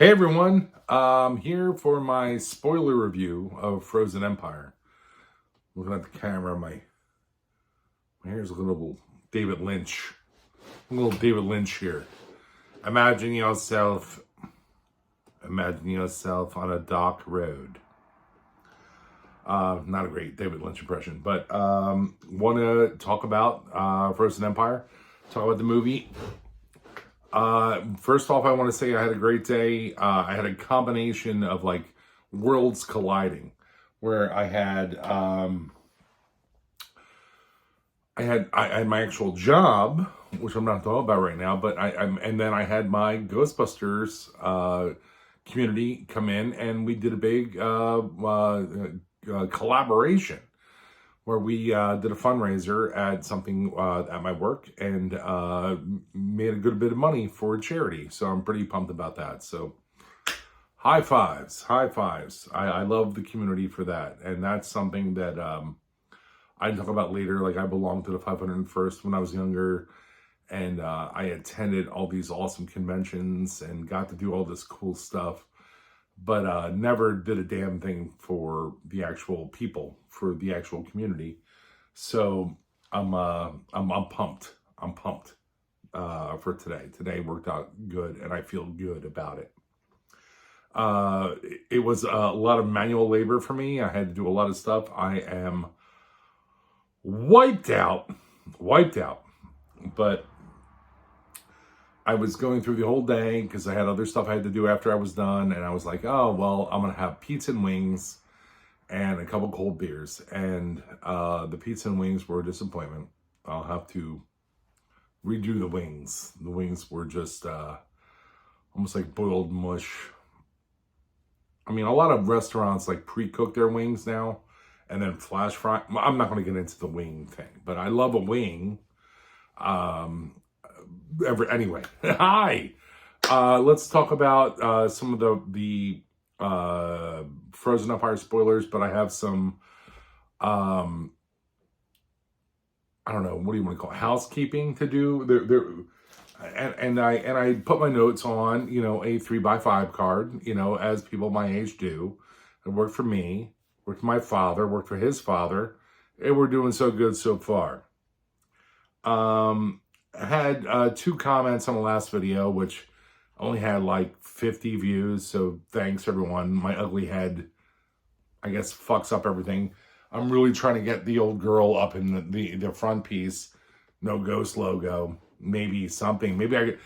Hey everyone, I'm here for my spoiler review of Frozen Empire. Looking at the camera, my hair's a little David Lynch. A little David Lynch here. Imagine yourself on a dark road. Not a great David Lynch impression, but want to talk about Frozen Empire. Talk about the movie. First off, I want to say I had a great day. I had a combination of like worlds colliding, where I had my actual job, which I'm not talking about right now, but and then I had my Ghostbusters community come in, and we did a big collaboration where we did a fundraiser at something at my work and made a good bit of money for a charity. So I'm pretty pumped about that. So high fives. I love the community for that. And that's something that I talk about later. Like, I belonged to the 501st when I was younger, and I attended all these awesome conventions and got to do all this cool stuff, but never did a damn thing for the actual people, for the actual community. So I'm pumped. I'm pumped for today. Today worked out good, and I feel good about it. It was a lot of manual labor for me. I had to do a lot of stuff. I am wiped out, but I was going through the whole day because I had other stuff I had to do after I was done. And I was like, oh, well, I'm going to have pizza and wings and a couple cold beers. And the pizza and wings were a disappointment. I'll have to redo the wings. The wings were just almost like boiled mush. I mean, a lot of restaurants like pre-cook their wings now and then flash fry. I'm not going to get into the wing thing, but I love a wing. Anyway, hi. Let's talk about some of the Frozen Empire spoilers, but I have some I don't know, what do you want to call it? Housekeeping to do. And I put my notes on, a 3x5 card, as people my age do. It worked for me, worked for my father, worked for his father, and we're doing so good so far. I had 2 comments on the last video, which only had like 50 views. So thanks everyone. My ugly head, I guess, fucks up everything. I'm really trying to get the old girl up in the front piece. No ghost logo. Maybe something. Maybe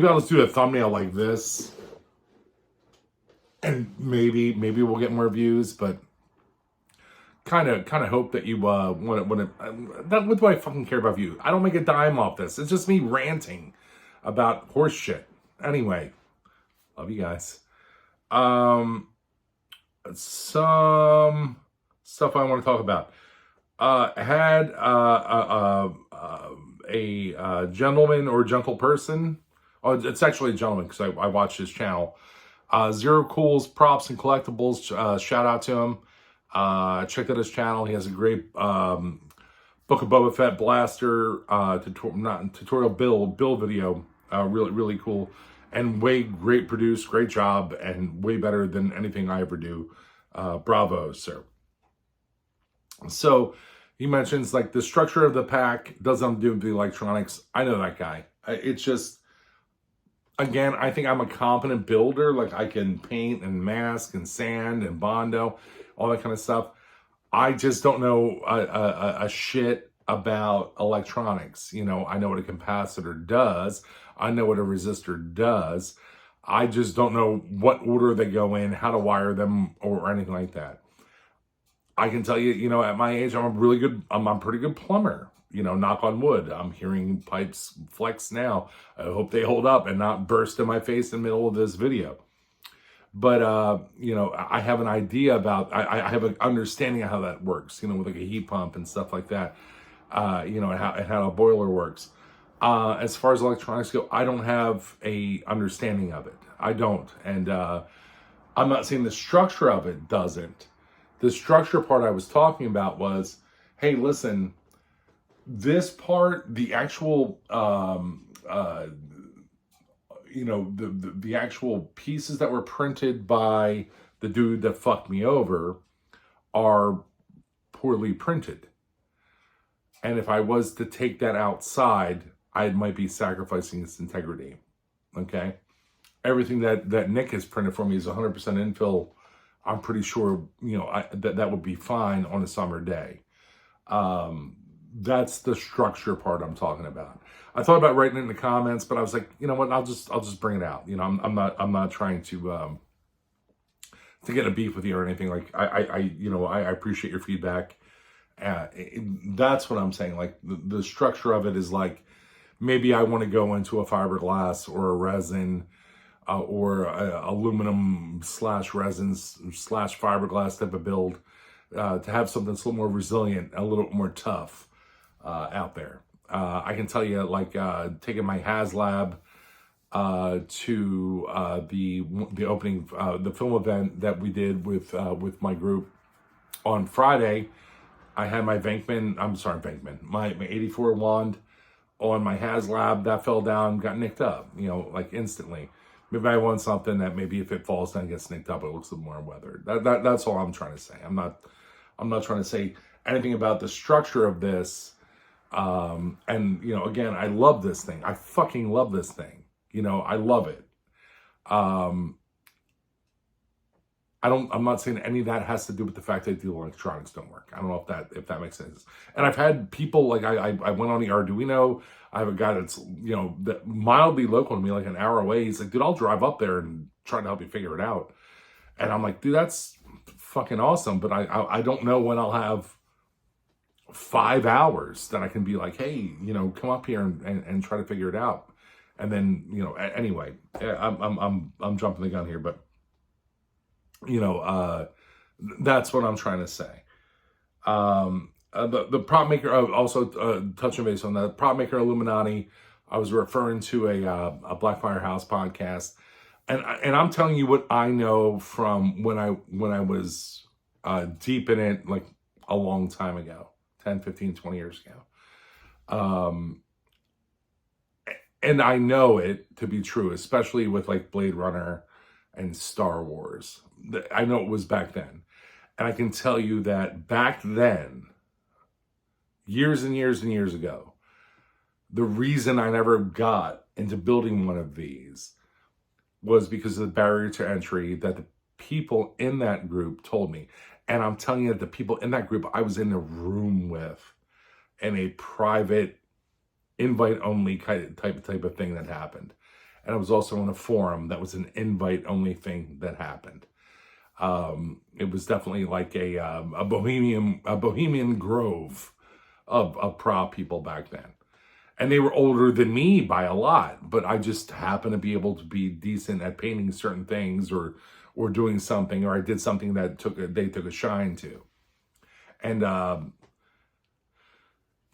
I'll just do a thumbnail like this. And maybe we'll get more views, but kind of hope that you what do I fucking care about views? I don't make a dime off this. It's just me ranting about horse shit. Anyway, love you guys. Some stuff I want to talk about. I had a gentleman or gentle person. Oh, it's actually a gentleman because I watched his channel. Zero Cools Props and Collectibles. Shout out to him. Checked out his channel. He has a great Book of Boba Fett blaster tutorial build video. Really cool, and great produced, great job, and way better than anything I ever do. Bravo, sir. So he mentions like the structure of the pack doesn't do with the electronics. I know that guy. It's just, again, I think I'm a competent builder. Like, I can paint and mask and sand and Bondo, all that kind of stuff. I just don't know a shit about electronics. I know what a capacitor does. I know what a resistor does. I just don't know what order they go in, how to wire them, or anything like that. I can tell you, at my age, I'm a pretty good plumber. Knock on wood. I'm hearing pipes flex now. I hope they hold up and not burst in my face in the middle of this video. But, I have an idea about, I have an understanding of how that works, with like a heat pump and stuff like that, and how a boiler works. As far as electronics go, I don't have a understanding of it. I don't. And I'm not saying the structure of it doesn't. The structure part I was talking about was, hey, listen, this part, the actual, you know, the actual pieces that were printed by the dude that fucked me over are poorly printed. And if I was to take that outside, I might be sacrificing its integrity. Okay? Everything that Nick has printed for me is 100% infill. I'm pretty sure, you know, that would be fine on a summer day. That's the structure part I'm talking about. I thought about writing it in the comments, but I was like, you know what? I'll just bring it out. You know, I'm not trying to get a beef with you or anything. Like I appreciate your feedback. That's what I'm saying. Like the structure of it is like, maybe I want to go into a fiberglass or a resin or aluminum / resins / fiberglass type of build to have something that's a little more resilient, a little more tough out there. I can tell you, like taking my HasLab to the opening, the film event that we did with my group on Friday. I had my my 84 wand on my HasLab that fell down, got nicked up, you know, like instantly. Maybe I want something that maybe if it falls down, gets nicked up, it looks a little more weathered. That's all I'm trying to say. I'm not trying to say anything about the structure of this. And you know, again, I love this thing. I fucking love this thing. You know, I love it. I'm not saying any of that has to do with the fact that the electronics don't work. I don't know if that makes sense. And I've had people, like I went on the Arduino. I have a guy that's, you know, that mildly local to me, like an hour away. He's like, dude, I'll drive up there and try to help you figure it out. And I'm like, dude, that's fucking awesome. But I don't know when I'll have 5 hours that I can be like, hey, you know, come up here and try to figure it out. And then, you know, anyway, I'm jumping the gun here, but you know, that's what I'm trying to say. The prop maker, also touching base on that, prop maker Illuminati, I was referring to a Black Firehouse podcast, and I'm telling you what I know from when I was deep in it, like a long time ago, 10, 15, 20 years ago. And I know it to be true, especially with like Blade Runner and Star Wars. I know it was back then. And I can tell you that back then, years and years and years ago, the reason I never got into building one of these was because of the barrier to entry that the people in that group told me. And I'm telling you that the people in that group I was in a room with in a private invite-only type of thing that happened. And I was also on a forum that was an invite-only thing that happened. It was definitely like a bohemian grove of prop people back then. And they were older than me by a lot, but I just happened to be able to be decent at painting certain things or doing something, or I did something that they took a shine to. And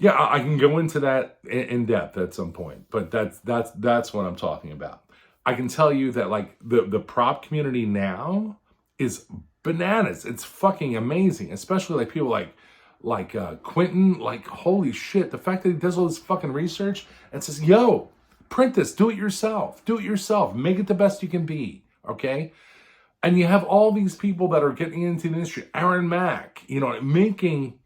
yeah, I can go into that in depth at some point, but that's what I'm talking about. I can tell you that like the prop community now is bananas. It's fucking amazing, especially like people like Quentin. Like, holy shit, the fact that he does all this fucking research and says, yo, print this, do it yourself, make it the best you can be, okay? And you have all these people that are getting into the industry, Aaron Mack, you know, making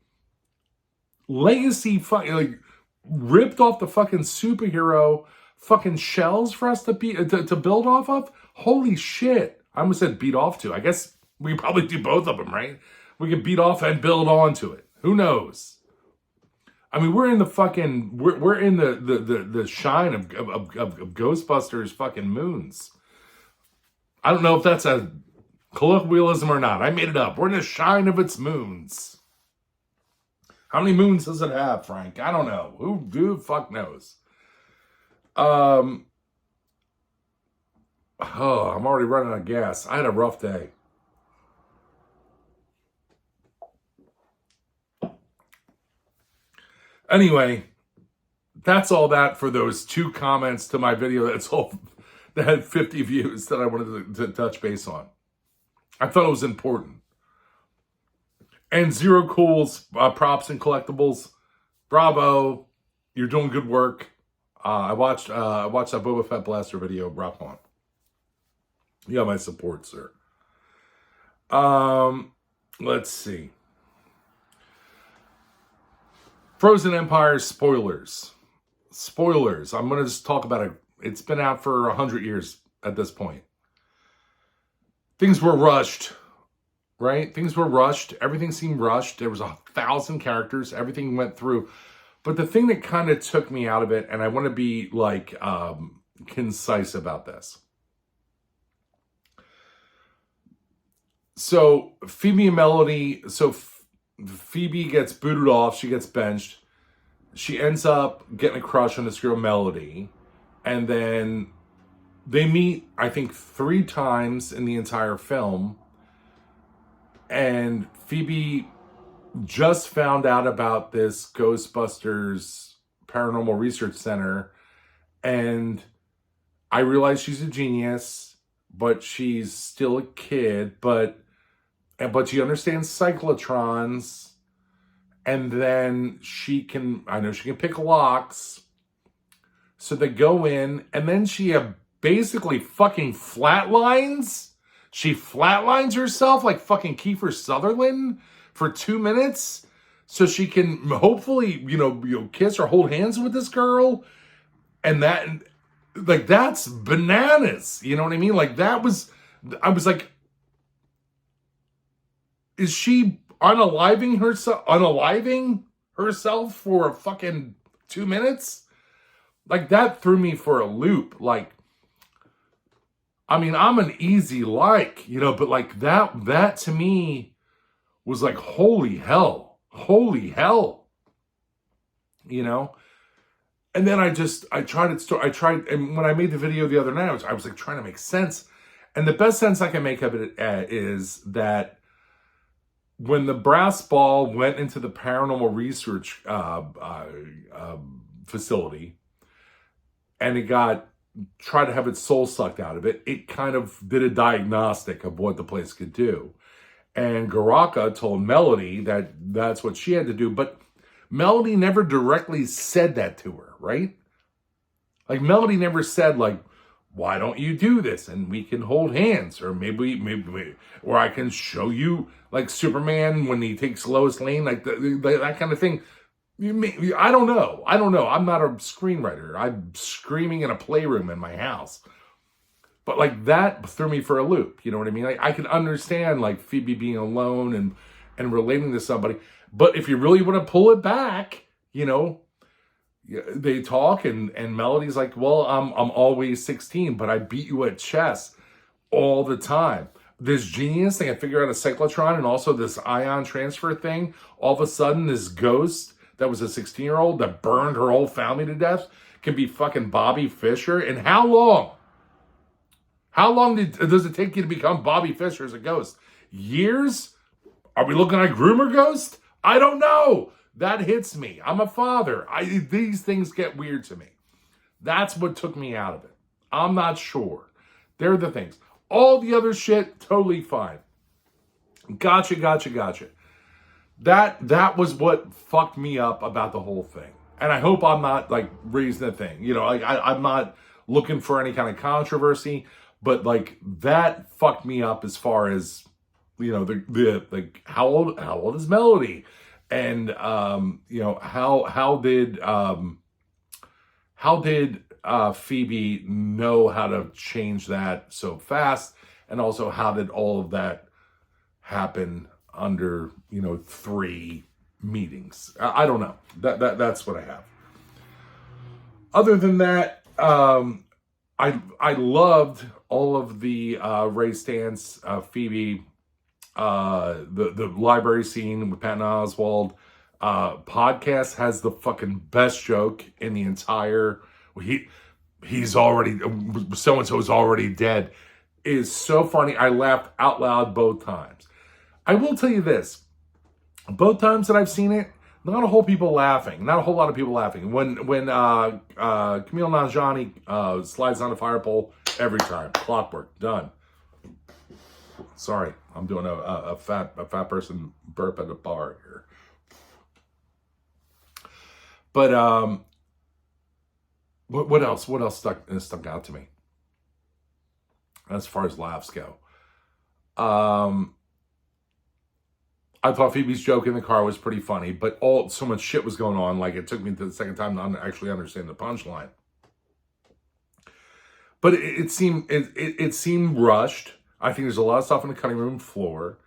legacy fucking, like, ripped off the fucking superhero fucking shells for us to build off of. Holy shit. I almost said beat off to. I guess we probably do both of them, right? We can beat off and build onto it. Who knows? I mean, we're in the fucking, we're in the shine of Ghostbusters fucking moons. I don't know if that's a colloquialism or not. I made it up. We're in the shine of its moons. How many moons does it have, Frank? I don't know. Who the fuck knows? Oh, I'm already running out of gas. I had a rough day. Anyway, that's all that for those 2 comments to my video that had 50 views that I wanted to touch base on. I thought it was important. And Zero Cool's props and collectibles, bravo, you're doing good work. I watched that Boba Fett Blaster video. Rock on. You got my support, sir. Let's see. Frozen Empire spoilers. Spoilers. I'm going to just talk about it. It's been out for 100 years at this point. Things were rushed, right? Things were rushed. Everything seemed rushed. There was 1,000 characters. Everything went through. But the thing that kind of took me out of it, and I want to be like concise about this. So Phoebe and Melody, Phoebe gets booted off. She gets benched. She ends up getting a crush on this girl, Melody. And then they meet, I think, 3 times in the entire film. And Phoebe just found out about this Ghostbusters Paranormal Research Center. And I realize she's a genius, but she's still a kid. But she understands cyclotrons. And then she can pick locks. So they go in, and then she basically fucking flatlines. She flatlines herself like fucking Kiefer Sutherland for 2 minutes. So she can hopefully, kiss or hold hands with this girl. And that's bananas. You know what I mean? I was like, is she unaliving herself for a fucking 2 minutes? Like, that threw me for a loop. Like, I mean, I'm an easy but like that to me was like, holy hell. And then I tried, and when I made the video the other night, I was like trying to make sense. And the best sense I can make of it is that when the brass ball went into the paranormal research facility, and it tried to have its soul sucked out of it, it kind of did a diagnostic of what the place could do. And Garaka told Melody that that's what she had to do, but Melody never directly said that to her, right? Like, Melody never said, like, why don't you do this? And we can hold hands, or maybe, or I can show you, like Superman when he takes Lois Lane, like that kind of thing. I don't know. I'm not a screenwriter. I'm screaming in a playroom in my house. But like, that threw me for a loop. You know what I mean? Like, I can understand like Phoebe being alone and relating to somebody. But if you really want to pull it back, they talk and Melody's like, well, I'm always 16, but I beat you at chess all the time. This genius thing, I figure out a cyclotron and also this ion transfer thing. All of a sudden, this ghost that was a 16-year-old that burned her whole family to death can be fucking Bobby Fischer. And how long? How long does it take you to become Bobby Fischer as a ghost? Years? Are we looking at Groomer Ghost? I don't know. That hits me. I'm a father. These things get weird to me. That's what took me out of it. I'm not sure. They're the things. All the other shit, totally fine. Gotcha. That was what fucked me up about the whole thing. And I hope I'm not like raising the thing. I'm not looking for any kind of controversy, but like, that fucked me up as far as, how old is Melody? And how did Phoebe know how to change that so fast? And also, how did all of that happen under 3 meetings? I don't know. That's what I have. Other than that, I loved all of the Ray Stantz, Phoebe, the library scene with Patton Oswalt. Podcast has the fucking best joke in the entire. He's already, so and so is already dead. It is so funny. I laughed out loud both times. I will tell you this: both times that I've seen it, not a whole lot of people laughing. When Camille Nanjiani slides on a fire pole, every time, clockwork, done. Sorry, I'm doing a fat person burp at a bar here. But What else? What else stuck out to me as far as laughs go? I thought Phoebe's joke in the car was pretty funny, but so much shit was going on. Like, it took me to the second time to actually understand the punchline. But it seemed rushed. I think there's a lot of stuff on the cutting room floor.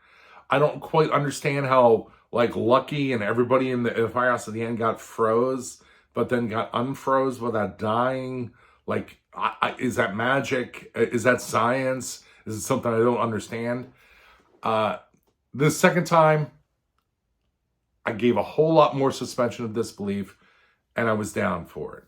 I don't quite understand how, like, Lucky and everybody in the firehouse at the end got froze, but then got unfroze without dying. Like, is that magic? Is that science? Is it something I don't understand? The second time, I gave a whole lot more suspension of disbelief, and I was down for it.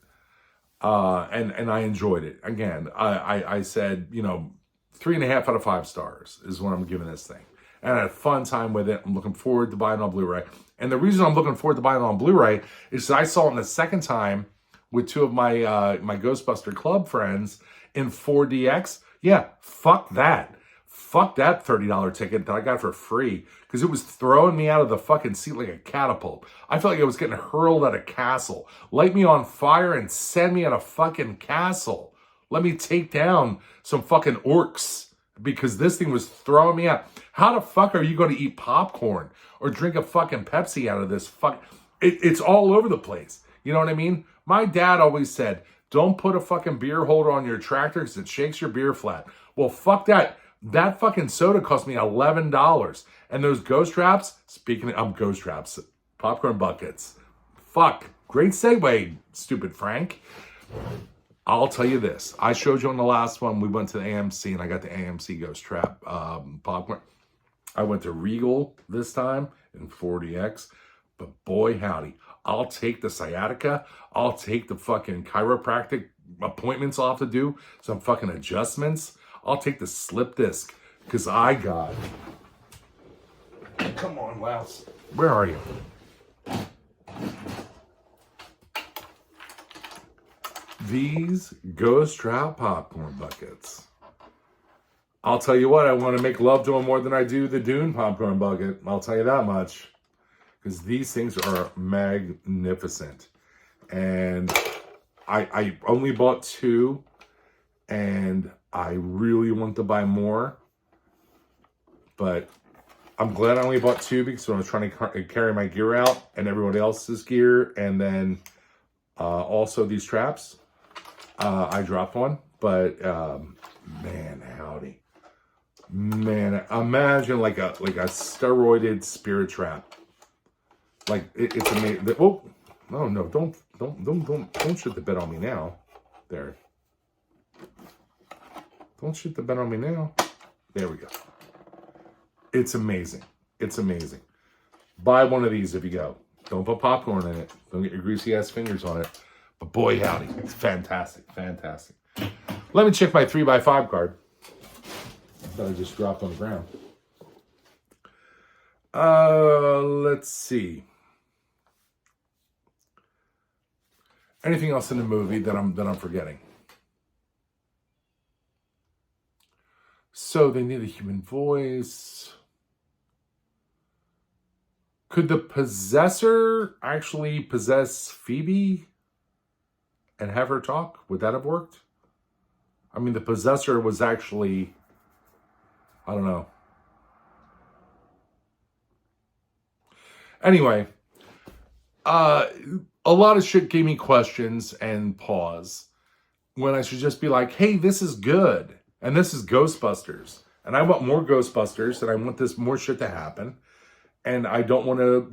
And I enjoyed it. Again, I said, 3.5 out of 5 stars is what I'm giving this thing. And I had a fun time with it. I'm looking forward to buying it on Blu-ray. And the reason I'm looking forward to buying it on Blu-ray is that I saw it the second time with 2 of my my Ghostbuster Club friends in 4DX. Yeah, fuck that. Fuck that $30 ticket that I got for free, because it was throwing me out of the fucking seat like a catapult. I felt like I was getting hurled at a castle. Light me on fire and send me at a fucking castle. Let me take down some fucking orcs, because this thing was throwing me out. How the fuck are you going to eat popcorn or drink a fucking Pepsi out of this fuck? It's all over the place. You know what I mean? My dad always said, don't put a fucking beer holder on your tractor because it shakes your beer flat. Well, fuck that. That fucking soda cost me $11. And those ghost traps, speaking of ghost traps, popcorn buckets. Fuck. Great segue, stupid Frank. I'll tell you this. I showed you on the last one, we went to the AMC and I got the AMC ghost trap popcorn. I went to Regal this time in 4DX. But boy, howdy. I'll take the sciatica. I'll take the fucking chiropractic appointments I'll have to do. Some fucking adjustments. I'll take the slip disc, because I got... Come on, Louse. Where are you? These ghost trap popcorn buckets. I'll tell you what, I want to make love to them more than I do the Dune popcorn bucket. I'll tell you that much. Because these things are magnificent. And I only bought 2. And I really want to buy more, but I'm glad I only bought 2, because when I was trying to carry my gear out and everybody else's gear, and then also these traps, I dropped one. But man, howdy, man! Imagine like a steroided spirit trap. Like it's amazing. Oh no! Don't shit the bed on me now. There. Don't shoot the bed on me now. There we go. It's amazing. It's amazing. Buy one of these if you go. Don't put popcorn in it. Don't get your greasy ass fingers on it. But boy, howdy. It's fantastic. Fantastic. Let me check my 3x5 card that I just dropped on the ground. Let's see. Anything else in the movie that I'm forgetting? So they need a human voice. Could the possessor actually possess Phoebe and have her talk? Would that have worked? I mean, the possessor was actually, I don't know. Anyway, a lot of shit gave me questions and pause when I should just be like, hey, this is good. And this is Ghostbusters. And I want more Ghostbusters, and I want this more shit to happen. And I don't want to,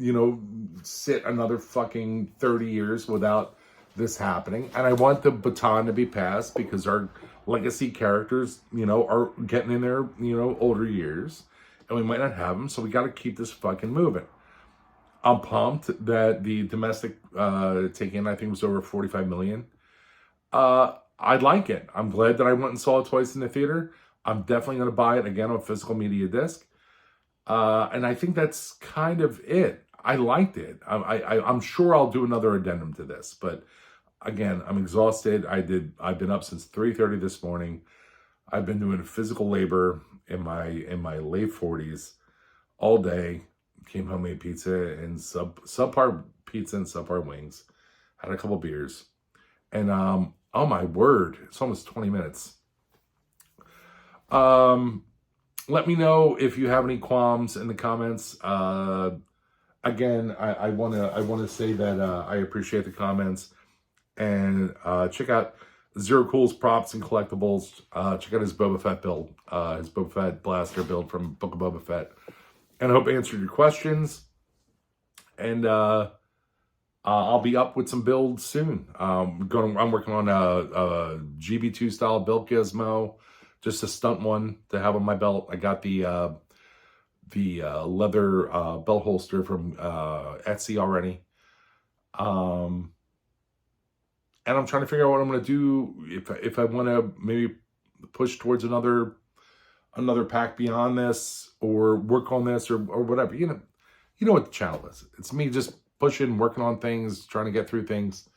sit another fucking 30 years without this happening. And I want the baton to be passed, because our legacy characters, are getting in their, older years. And we might not have them, so we got to keep this fucking moving. I'm pumped that the domestic take-in, I think, was over 45 million. I like it. I'm glad that I went and saw it twice in the theater. I'm definitely going to buy it again on physical media disc. And I think that's kind of it. I liked it. I'm sure I'll do another addendum to this. But again, I'm exhausted. I've been up since 3:30 this morning. I've been doing physical labor in my late 40s all day. Came home, made pizza and subpar pizza and subpar wings. Had a couple beers. And Oh my word. It's almost 20 minutes. Let me know if you have any qualms in the comments. Again, I wanna say that I appreciate the comments. And check out Zero Cool's props and collectibles. Check out his Boba Fett build, his Boba Fett blaster build from Book of Boba Fett. And I hope I answered your questions. And I'll be up with some builds soon. I'm working on a GB2 style build gizmo, just a stunt one to have on my belt. I got the leather belt holster from Etsy already. And I'm trying to figure out what I'm going to do if I want to maybe push towards another pack beyond this, or work on this, or whatever. You know what the channel is. It's me just pushing, working on things, trying to get through things.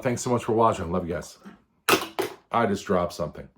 Thanks so much for watching. Love you guys. I just dropped something.